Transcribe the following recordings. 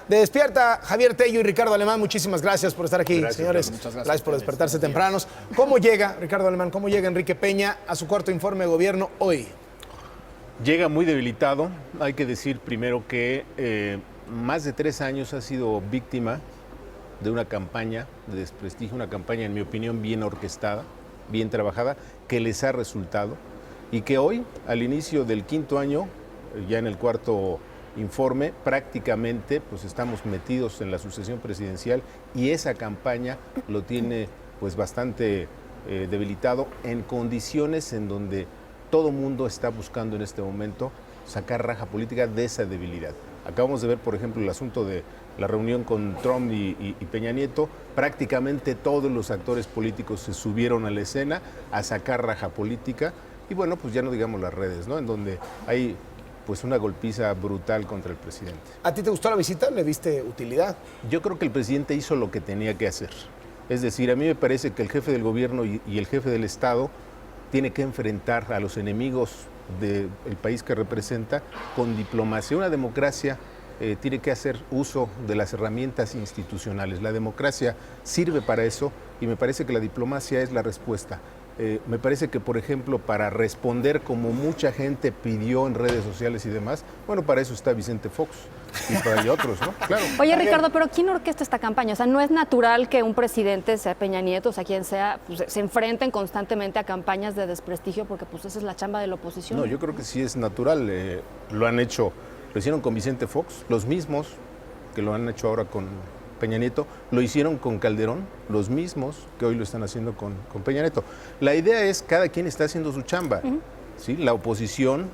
De Despierta, Javier Tello y Ricardo Alemán, muchísimas gracias por estar aquí, gracias, señores. muchas Gracias por despertarse tempranos. ¿Cómo llega, Ricardo Alemán, cómo llega Enrique Peña a su cuarto informe de gobierno hoy? Llega muy debilitado. Hay que decir primero que más de 3 años ha sido víctima de una campaña de desprestigio, una campaña, en mi opinión, bien orquestada, bien trabajada, que les ha resultado y que hoy, al inicio del 5º año, ya en el cuarto informe, prácticamente pues estamos metidos en la sucesión presidencial y esa campaña lo tiene pues bastante debilitado en condiciones en donde todo mundo está buscando en este momento sacar raja política de esa debilidad. Acabamos de ver, por ejemplo, el asunto de la reunión con Trump y Peña Nieto. Prácticamente todos los actores políticos se subieron a la escena a sacar raja política y bueno, pues ya no digamos las redes, ¿no? En donde hay pues una golpiza brutal contra el presidente. ¿A ti te gustó la visita? ¿Le viste utilidad? Yo creo que el presidente hizo lo que tenía que hacer. Es decir, a mí me parece que el jefe del gobierno y el jefe del Estado tiene que enfrentar a los enemigos del país que representa con diplomacia. Una democracia tiene que hacer uso de las herramientas institucionales. La democracia sirve para eso y me parece que la diplomacia es la respuesta. Me parece que, por ejemplo, para responder como mucha gente pidió en redes sociales y demás, bueno, para eso está Vicente Fox y otros, ¿no? Claro. Oye, Ricardo, pero ¿quién orquesta esta campaña? O sea, no es natural que un presidente, sea Peña Nieto, o sea, quien sea, pues, se enfrenten constantemente a campañas de desprestigio porque pues esa es la chamba de la oposición. No, yo creo que sí es natural. Lo han hecho, lo hicieron con Vicente Fox, los mismos que lo han hecho ahora con Peña Nieto, lo hicieron con Calderón, los mismos que hoy lo están haciendo con Peña Nieto. La idea es cada quien está haciendo su chamba. ¿Sí? La oposición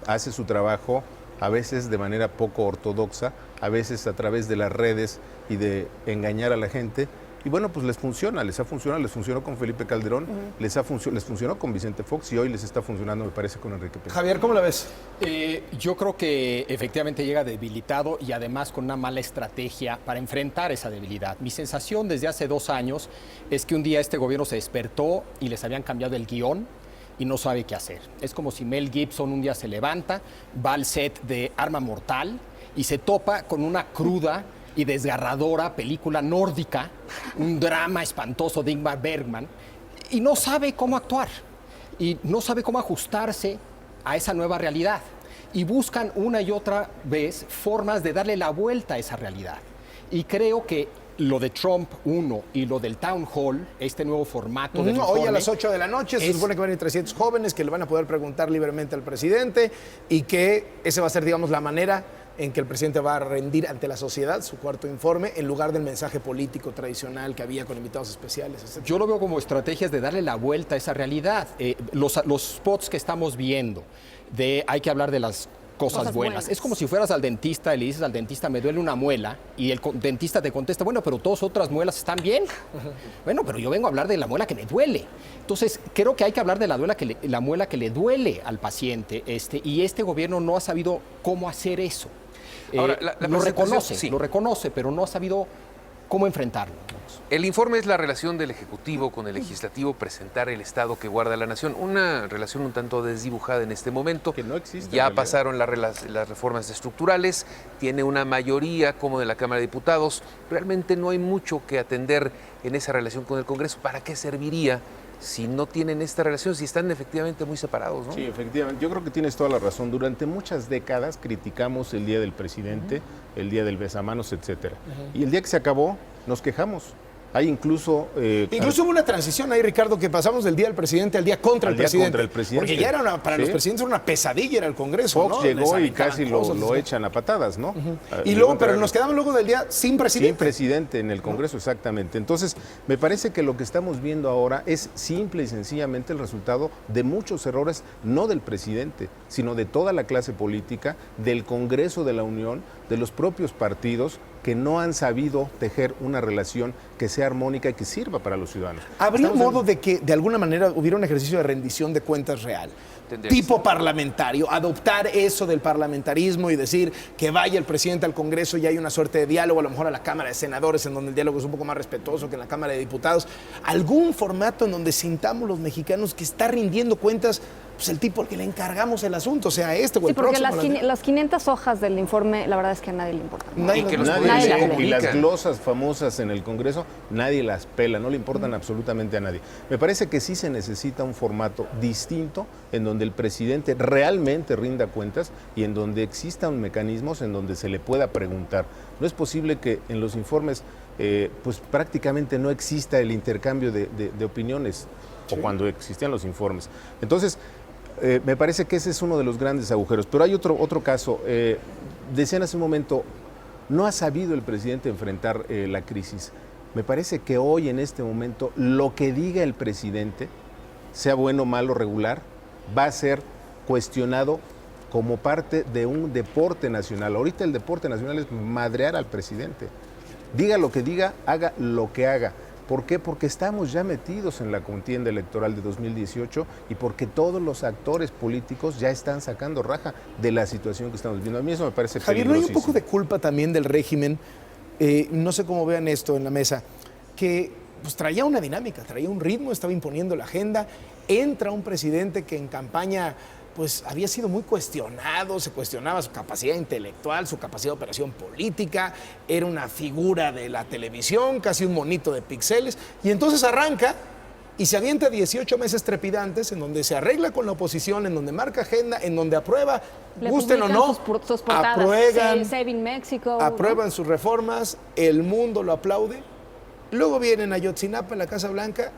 hace su trabajo a veces de manera poco ortodoxa, a veces a través de las redes y de engañar a la gente. Y bueno, pues les funciona, les ha funcionado, les funcionó con Felipe Calderón, les funcionó con Vicente Fox y hoy les está funcionando, me parece, con Enrique Peña. Javier, ¿cómo la ves? Yo creo que efectivamente llega debilitado y además con una mala estrategia para enfrentar esa debilidad. Mi sensación desde hace 2 años es que un día este gobierno se despertó y les habían cambiado el guión y no sabe qué hacer. Es como si Mel Gibson un día se levanta, va al set de Arma Mortal y se topa con una cruda y desgarradora película nórdica, un drama espantoso de Ingmar Bergman, y no sabe cómo actuar, y no sabe cómo ajustarse a esa nueva realidad. Y buscan una y otra vez formas de darle la vuelta a esa realidad. Y creo que lo de Trump 1 y lo del Town Hall, este nuevo formato del informe, hoy a las 8 de la noche se supone que van a ir 300 jóvenes que le van a poder preguntar libremente al presidente y que esa va a ser, digamos, la manera en que el presidente va a rendir ante la sociedad su cuarto informe en lugar del mensaje político tradicional que había con invitados especiales, etc. Yo lo veo como estrategias de darle la vuelta a esa realidad. Los spots que estamos viendo de hay que hablar de las cosas buenas. Es como si fueras al dentista y le dices al dentista, me duele una muela, y el dentista te contesta, bueno, pero todas otras muelas están bien. Bueno, pero yo vengo a hablar de la muela que me duele. Entonces, creo que hay que hablar de la muela que le duele al paciente, y este gobierno no ha sabido cómo hacer eso. Ahora, lo reconoce, pero no ha sabido cómo enfrentarlo. El informe es la relación del Ejecutivo con el Legislativo, presentar el Estado que guarda la nación. Una relación un tanto desdibujada en este momento. Que no existe. Ya pasaron las reformas estructurales, tiene una mayoría como de la Cámara de Diputados. Realmente no hay mucho que atender en esa relación con el Congreso. ¿Para qué serviría si no tienen esta relación, si están efectivamente muy separados, ¿no? Sí, efectivamente. Yo creo que tienes toda la razón. Durante muchas décadas criticamos el Día del Presidente, el Día del Besamanos, etcétera. Y el día que se acabó, nos quejamos. Hay incluso hubo una transición ahí, Ricardo, que pasamos del día del presidente al día contra el presidente. Porque ya era para los presidentes era una pesadilla, era el Congreso, Fox, ¿no? Llegó y casi lo echan a patadas, ¿no? Y luego, pero nos quedamos luego del día sin presidente. Sin presidente en el Congreso, exactamente. Entonces, me parece que lo que estamos viendo ahora es simple y sencillamente el resultado de muchos errores, no del presidente, sino de toda la clase política, del Congreso de la Unión, de los propios partidos, que no han sabido tejer una relación que sea armónica y que sirva para los ciudadanos. ¿Habría modo de que de alguna manera hubiera un ejercicio de rendición de cuentas real? Tipo parlamentario, adoptar eso del parlamentarismo y decir que vaya el presidente al Congreso y hay una suerte de diálogo, a lo mejor a la Cámara de Senadores, en donde el diálogo es un poco más respetuoso que en la Cámara de Diputados. Algún formato en donde sintamos los mexicanos que está rindiendo cuentas pues el tipo al que le encargamos el asunto, o sea, este o Sí, el porque próximo. las 500 hojas del informe, la verdad es que a nadie le importa. Nadie Y que nos- los Nadie poderes se la lee. Y las comunican. glosas famosas en el Congreso, nadie las pela, no le importan absolutamente a nadie. Me parece que sí se necesita un formato distinto en donde el presidente realmente rinda cuentas y en donde existan mecanismos en donde se le pueda preguntar. No es posible que en los informes pues prácticamente no exista el intercambio de opiniones, o cuando existían los informes. Entonces, me parece que ese es uno de los grandes agujeros. Pero hay otro caso. Decían hace un momento, no ha sabido el presidente enfrentar la crisis. Me parece que hoy, en este momento, lo que diga el presidente, sea bueno, malo, regular, va a ser cuestionado como parte de un deporte nacional. Ahorita el deporte nacional es madrear al presidente. Diga lo que diga, haga lo que haga. ¿Por qué? Porque estamos ya metidos en la contienda electoral de 2018 y porque todos los actores políticos ya están sacando raja de la situación que estamos viviendo. A mí eso me parece Javier, ¿no hay un poco peligrosísimo. de culpa también del régimen? No sé cómo vean esto en la mesa, que pues traía una dinámica, traía un ritmo, estaba imponiendo la agenda. Entra un presidente que en campaña pues había sido muy cuestionado, se cuestionaba su capacidad intelectual, su capacidad de operación política, era una figura de la televisión, casi un monito de píxeles, y entonces arranca y se avienta 18 meses trepidantes en donde se arregla con la oposición, en donde marca agenda, en donde aprueba, Le gusten o publican no, sus portadas. aprueban, Saving Mexico. aprueban sus reformas, el mundo lo aplaude, luego vienen a Ayotzinapa, en la Casa Blanca,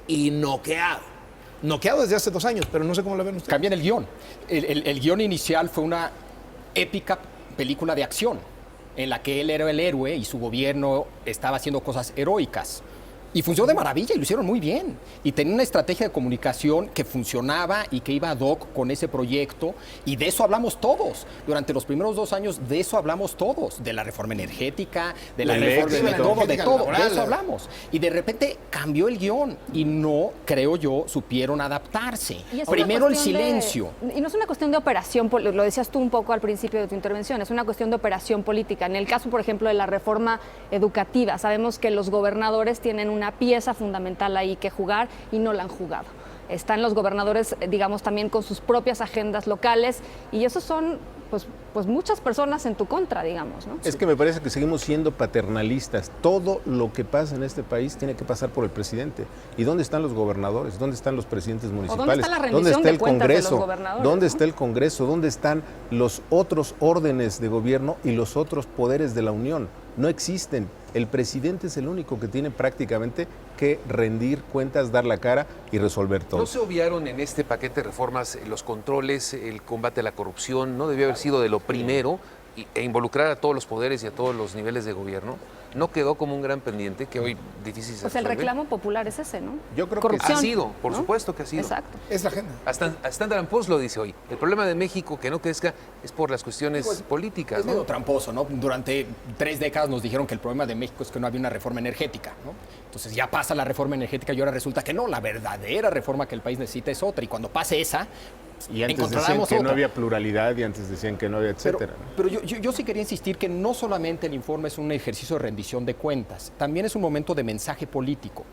y noqueado desde hace 2 años, pero no sé cómo lo ven ustedes. Cambian el guión. El guión inicial fue una épica película de acción en la que él era el héroe y su gobierno estaba haciendo cosas heroicas. Y funcionó de maravilla y lo hicieron muy bien. Y tenía una estrategia de comunicación que funcionaba y que iba ad hoc con ese proyecto. Y de eso hablamos todos. Durante los primeros 2 años, de eso hablamos todos. De la reforma energética, de la Del reforma éxito. de todo, de Energética todo. laboral. De eso hablamos. Y de repente cambió el guión. Y no, creo yo, supieron adaptarse. Y es Primero una el cuestión silencio. Y no es una cuestión de operación, lo decías tú un poco al principio de tu intervención, es una cuestión de operación política. En el caso, por ejemplo, de la reforma educativa, sabemos que los gobernadores tienen una pieza fundamental ahí que jugar y no la han jugado. Están los gobernadores, digamos, también con sus propias agendas locales y esos son pues muchas personas en tu contra, digamos, ¿no? Es que me parece que seguimos siendo paternalistas. Todo lo que pasa en este país tiene que pasar por el presidente. ¿Y dónde están los gobernadores? ¿Dónde están los presidentes municipales? dónde está la rendición de cuentas de los gobernadores, ¿Dónde no? está el Congreso? ¿Dónde están los otros órdenes de gobierno y los otros poderes de la Unión? No existen. El presidente es el único que tiene prácticamente que rendir cuentas, dar la cara y resolver todo. ¿No se obviaron en este paquete de reformas los controles, el combate a la corrupción? ¿No debió haber sido de lo primero e involucrar a todos los poderes y a todos los niveles de gobierno? ¿No quedó como un gran pendiente que hoy difícil se Pues el resuelve? reclamo popular es ese, ¿no? Yo creo que Corrupción, Ha sido, por ¿no? supuesto que ha sido. Exacto. Es la agenda. Hasta Standard & Poor's lo dice hoy. El problema de México que no crezca es por las cuestiones políticas, Es ¿no? medio tramposo, ¿no? Durante 3 décadas nos dijeron que el problema de México es que no había una reforma energética, ¿no? Entonces ya pasa la reforma energética y ahora resulta que no, la verdadera reforma que el país necesita es otra. Y cuando pase esa, Y antes decían encontraremos que no otra. había pluralidad y antes decían que no había etcétera. Pero yo sí quería insistir que no solamente el informe es un ejercicio de rendición de cuentas, también es un momento de mensaje político.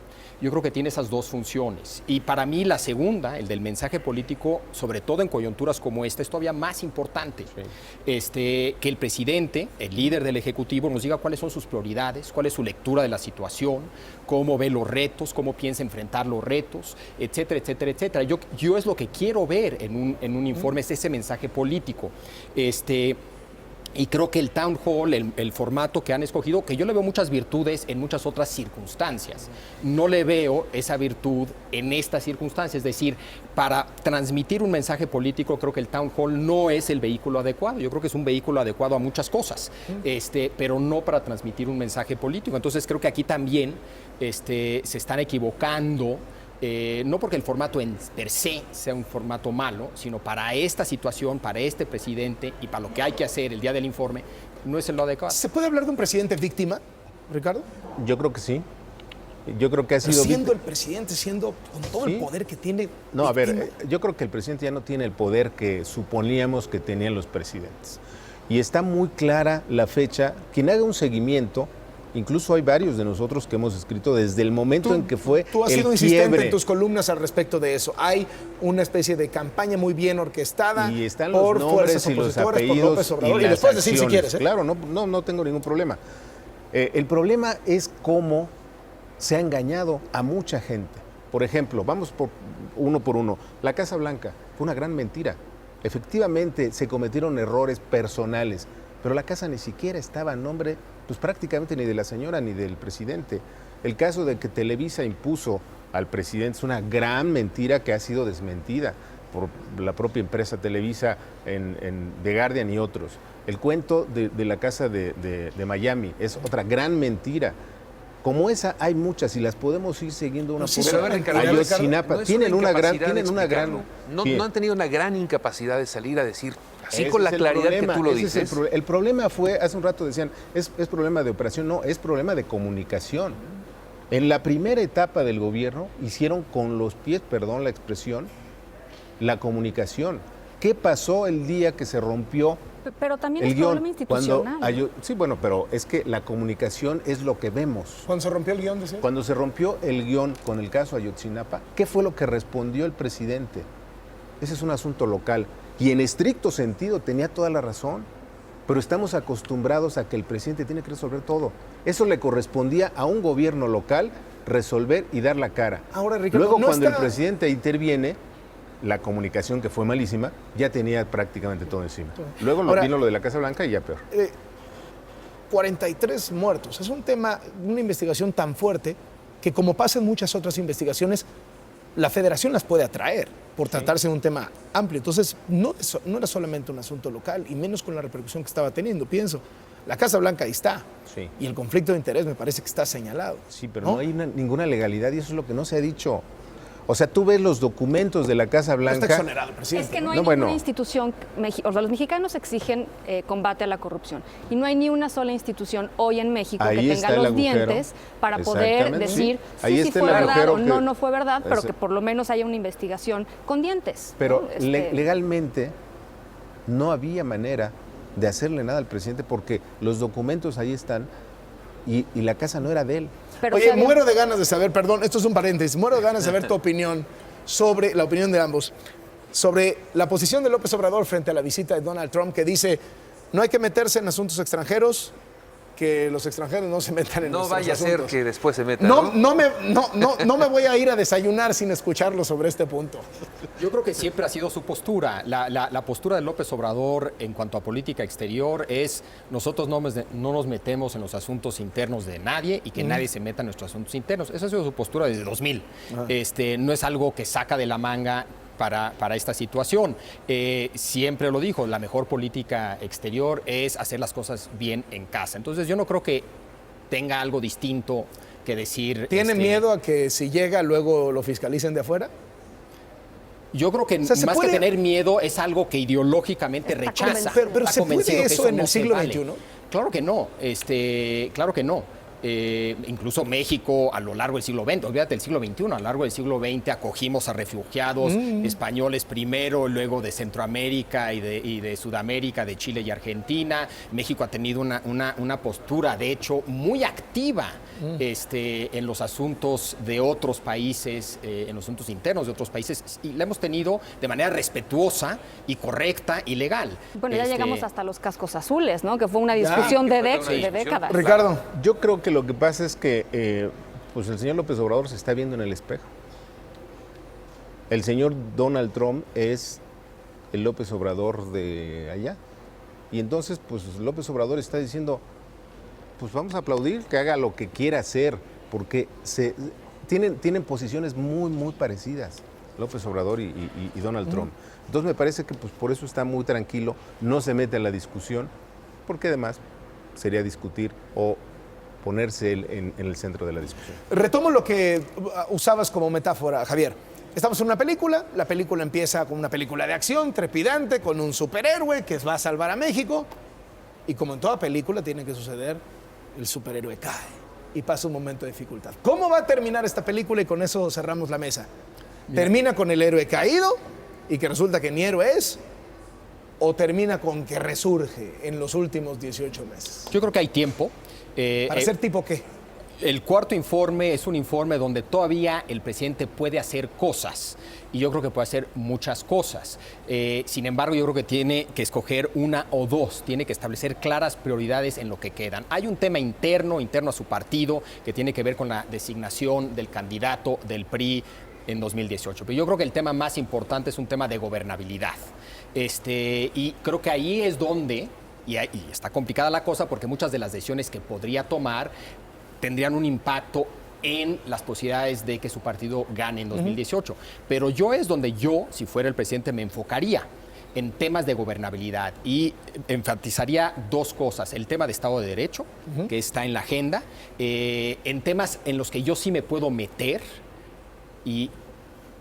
Yo creo que tiene esas dos funciones. Y para mí la segunda, el del mensaje político, sobre todo en coyunturas como esta, es todavía más importante. Que el presidente, el líder del Ejecutivo, nos diga cuáles son sus prioridades, cuál es su lectura de la situación, cómo ve los retos, cómo piensa enfrentar los retos, etcétera, etcétera, etcétera. Yo es lo que quiero ver en un informe, es ese mensaje político. Y creo que el Town Hall, el formato que han escogido, que yo le veo muchas virtudes en muchas otras circunstancias. No le veo esa virtud en esta circunstancia. Es decir, para transmitir un mensaje político, creo que el Town Hall no es el vehículo adecuado. Yo creo que es un vehículo adecuado a muchas cosas, pero no para transmitir un mensaje político. Entonces creo que aquí también se están equivocando. No porque el formato en per se sea un formato malo, sino para esta situación, para este presidente y para lo que hay que hacer el día del informe, no es el lo adecuado. ¿Se puede hablar de un presidente víctima, Ricardo? Yo creo que sí. Yo creo que ha Pero sido... siendo el presidente, siendo con todo Sí. el poder que tiene. No, a ver, víctima. yo creo que el presidente ya no tiene el poder que suponíamos que tenían los presidentes. Y está muy clara la fecha. Quien haga un seguimiento Incluso hay varios de nosotros que hemos escrito desde el momento en que fue Tú has el sido insistente quiebre. en tus columnas al respecto de eso. Hay una especie de campaña muy bien orquestada Y están por los nombres fuerzas y los opositoras, por apellidos López Obrador. Y las después decir si acciones. quieres. Claro, no tengo ningún problema. El problema es cómo se ha engañado a mucha gente. Por ejemplo, vamos por uno. La Casa Blanca fue una gran mentira. Efectivamente, se cometieron errores personales, pero la casa ni siquiera estaba a nombre, pues prácticamente ni de la señora ni del presidente. El caso de que Televisa impuso al presidente es una gran mentira que ha sido desmentida por la propia empresa Televisa en The Guardian y otros. El cuento de la casa de Miami es otra gran mentira. Como esa hay muchas y las podemos ir siguiendo una Sí, por pero otra. Ricardo, Ayotzinapa, no es tienen una gran... incapacidad de explicarlo. Sí. No han tenido una gran incapacidad de salir a decir, así Ese con la es el claridad problema, que tú lo ese es dices. el problema fue, hace un rato decían, es problema de operación. No, es problema de comunicación. En la primera etapa del gobierno hicieron con los pies, perdón la expresión, la comunicación. ¿Qué pasó el día que se rompió Pero también el es guión? problema institucional. Sí, bueno, pero es que la comunicación es lo que vemos. Cuando se rompió el guión, decía. Cuando se rompió el guión con el caso Ayotzinapa, ¿qué fue lo que respondió el presidente? Ese es un asunto local. Y en estricto sentido tenía toda la razón. Pero estamos acostumbrados a que el presidente tiene que resolver todo. Eso le correspondía a un gobierno local resolver y dar la cara. Ahora, Ricardo, Luego, no cuando está- el presidente interviene, la comunicación, que fue malísima, ya tenía prácticamente todo encima. Luego Ahora- vino lo de la Casa Blanca y ya peor. 43 muertos. Es un tema, una investigación tan fuerte que, como pasa en muchas otras investigaciones, la federación las puede atraer por tratarse de un tema amplio. Entonces, no era solamente un asunto local, y menos con la repercusión que estaba teniendo. Pienso, la Casa Blanca ahí está. Sí. Y el conflicto de interés me parece que está señalado. Sí, pero no hay ninguna legalidad y eso es lo que no se ha dicho. O sea, tú ves los documentos de la Casa No está Blanca. exonerado el presidente. Es que no hay No, ninguna bueno. institución, o sea, los mexicanos exigen combate a la corrupción y no hay ni una sola institución hoy en México Ahí que tenga está el los agujero. dientes para poder Exactamente, decir sí. Ahí sí está fue el verdad agujero o no, que- no fue verdad, pero Ese- que por lo menos haya una investigación con dientes. Pero ¿no? legalmente no había manera de hacerle nada al presidente porque los documentos ahí están y la casa no era de él. Pero Oye, se había- muero de ganas de saber, perdón, esto es un paréntesis, muero de ganas de saber tu opinión sobre, la opinión de ambos, sobre la posición de López Obrador frente a la visita de Donald Trump, que dice, no hay que meterse en asuntos extranjeros, que los extranjeros no se metan en No nuestros vaya a ser asuntos. que después se meta. No me voy a ir a desayunar sin escucharlo sobre este punto. Yo creo que siempre ha sido su postura. La postura de López Obrador en cuanto a política exterior es nosotros no nos metemos en los asuntos internos de nadie y que nadie se meta en nuestros asuntos internos. Esa ha sido su postura desde 2000. No es algo que saca de la manga para esta situación. Siempre lo dijo, la mejor política exterior es hacer las cosas bien en casa. Entonces yo no creo que tenga algo distinto que decir. ¿Tiene miedo a que si llega luego lo fiscalicen de afuera? Yo creo que O sea, ¿se más puede- que tener miedo es algo que ideológicamente Está rechaza. convencido. Pero Está ¿se puede convencido que eso en no el se siglo vale. XXI? Claro que no, claro que no. Incluso México a lo largo del siglo XX, olvídate del siglo XXI, a lo largo del siglo XX acogimos a refugiados españoles primero, luego de Centroamérica y de Sudamérica, de Chile y Argentina. México ha tenido una postura, de hecho, muy activa en los asuntos de otros países, en los asuntos internos de otros países, y la hemos tenido de manera respetuosa y correcta y legal. Bueno, ya llegamos hasta los cascos azules, ¿no? Que fue una discusión que de, fue de una discusión. décadas. Ricardo, Yo creo que lo que pasa es que pues el señor López Obrador se está viendo en el espejo. El señor Donald Trump es el López Obrador de allá. Y entonces, pues López Obrador está diciendo, pues vamos a aplaudir que haga lo que quiera hacer, porque tienen posiciones muy, muy parecidas, López Obrador y Donald Trump. Entonces me parece que pues, por eso está muy tranquilo, no se mete en la discusión, porque además sería discutir o ponerse él en el centro de la discusión. retomo lo que usabas como metáfora, Javier. Estamos en una película, la película empieza con una película de acción trepidante, con un superhéroe que va a salvar a México, y como en toda película tiene que suceder, el superhéroe cae y pasa un momento de dificultad. ¿Cómo va a terminar esta película? Y con eso cerramos la mesa. ¿Termina con el héroe caído y que resulta que ni héroe es? ¿O termina con que resurge en los últimos 18 meses? Yo creo que hay tiempo. ¿Para ser tipo qué? El cuarto informe es un informe donde todavía el presidente puede hacer cosas y yo creo que puede hacer muchas cosas. Sin embargo, yo creo que tiene que escoger una o dos, tiene que establecer claras prioridades en lo que quedan. Hay un tema interno a su partido que tiene que ver con la designación del candidato del PRI en 2018. Pero yo creo que el tema más importante es un tema de gobernabilidad. Y creo que ahí es donde, y está complicada la cosa porque muchas de las decisiones que podría tomar tendrían un impacto en las posibilidades de que su partido gane en 2018. Pero es donde yo, si fuera el presidente, me enfocaría en temas de gobernabilidad y enfatizaría dos cosas. El tema de Estado de Derecho, que está en la agenda, en temas en los que yo sí me puedo meter y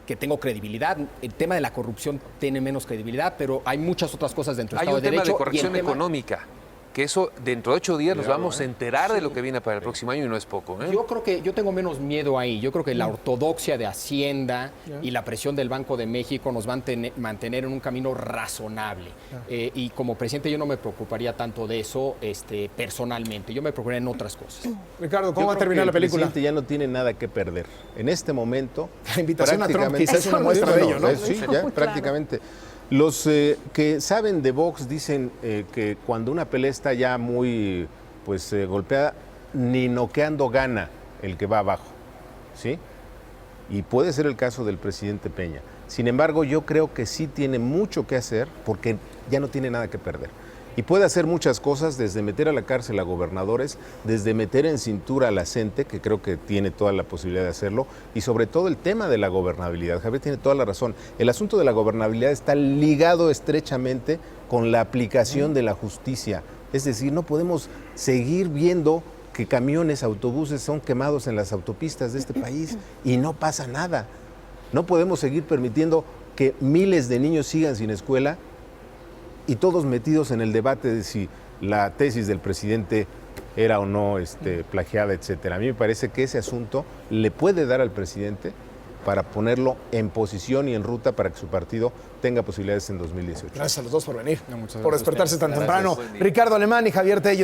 que tengo credibilidad. El tema de la corrupción tiene menos credibilidad, pero hay muchas otras cosas dentro del Estado de Derecho. Hay un tema de corrección económica, que eso dentro de 8 días nos vamos a enterar de lo que viene para el próximo año y no es poco. Yo creo que yo tengo menos miedo ahí. Yo creo que la ortodoxia de Hacienda y la presión del Banco de México nos van a mantener en un camino razonable. Y como presidente yo no me preocuparía tanto de eso personalmente. Yo me preocuparía en otras cosas. Ricardo, ¿cómo va a terminar la película? El presidente ya no tiene nada que perder. En este momento... La invitación a Trump quizás es una muestra de ello, ¿no? Sí, ya prácticamente. Los que saben de box dicen que cuando una pelea está ya muy golpeada, ni noqueando gana el que va abajo, ¿sí? Y puede ser el caso del presidente Peña. Sin embargo, yo creo que sí tiene mucho que hacer porque ya no tiene nada que perder. Y puede hacer muchas cosas, desde meter a la cárcel a gobernadores, desde meter en cintura a la gente, que creo que tiene toda la posibilidad de hacerlo, y sobre todo el tema de la gobernabilidad. Javier tiene toda la razón. El asunto de la gobernabilidad está ligado estrechamente con la aplicación de la justicia. Es decir, no podemos seguir viendo que camiones, autobuses son quemados en las autopistas de este país y no pasa nada. No podemos seguir permitiendo que miles de niños sigan sin escuela y todos metidos en el debate de si la tesis del presidente era o no plagiada, etcétera. A mí me parece que ese asunto le puede dar al presidente para ponerlo en posición y en ruta para que su partido tenga posibilidades en 2018. Gracias a los dos por venir, No, muchas por gracias despertarse tan Gracias, temprano. buen día. Ricardo Alemán y Javier Tello.